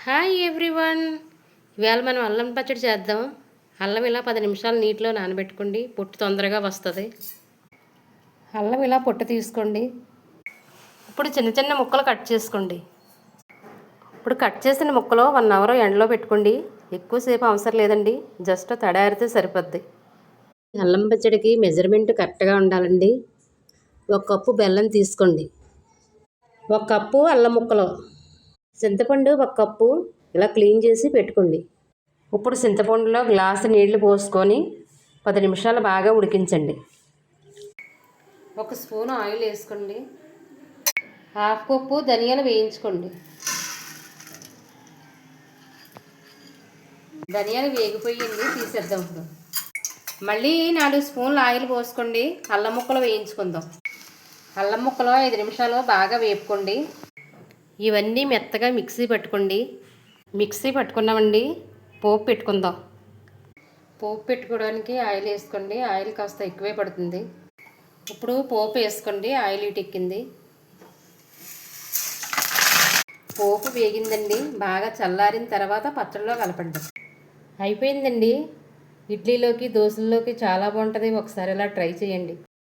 Hi everyone. ఇవాళ మనం అల్లం పచ్చడి చేద్దాం. అల్లం ఇలా 10 నిమిషాలు నీటిలో నానబెట్టుకోండి, పొట్టు తొందరగా వస్తుంది. అల్లం ఇలా పొట్టు తీసుకోండి. ఇప్పుడు చిన్న చిన్న ముక్కలు కట్ చేసుకోండి. ఇప్పుడు కట్ చేసిన ముక్కలు 1 అవర్ ఎండలో పెట్టుకోండి. ఎక్కువసేపు అవసరం లేదండి, జస్ట్ తడారితే సరిపోద్ది. అల్లం పచ్చడికి మెజర్మెంట్ కరెక్ట్గా ఉండాలండి. 1 కప్పు బెల్లం తీసుకోండి. 1 కప్పు అల్లం ముక్కలు, చింతపండు 1 కప్పు ఇలా క్లీన్ చేసి పెట్టుకోండి. ఇప్పుడు చింతపండులో గ్లాసు నీళ్లు పోసుకొని 10 నిమిషాలు బాగా ఉడికించండి. 1 స్పూన్ ఆయిల్ వేసుకోండి. 1/2 కప్పు ధనియాలు వేయించుకోండి. ధనియాలు వేగిపోయింది, తీసేద్దాం. ఇప్పుడు మళ్ళీ 4 స్పూన్లు ఆయిల్ పోసుకోండి. అల్లం ముక్కలు వేయించుకుందాం. అల్లం ముక్కలు 5 నిమిషాలు బాగా వేపుకోండి. ఇవన్నీ మెత్తగా మిక్సీ పట్టుకోండి. మిక్సీ పట్టుకున్నామండి. పోపు పెట్టుకుందాం. పోపు పెట్టుకోవడానికి ఆయిల్ వేసుకోండి. ఆయిల్ కాస్త ఎక్కువే పడుతుంది. ఇప్పుడు పోపు వేసుకోండి. ఆయిల్ ఎక్కింది. పోపు వేగిందండి. బాగా చల్లారిన తర్వాత పచ్చడిలో కలపండి. అయిపోయిందండి. ఇడ్లీలోకి, దోశల్లోకి చాలా బాగుంటుంది. ఒకసారి ఇలా ట్రై చేయండి.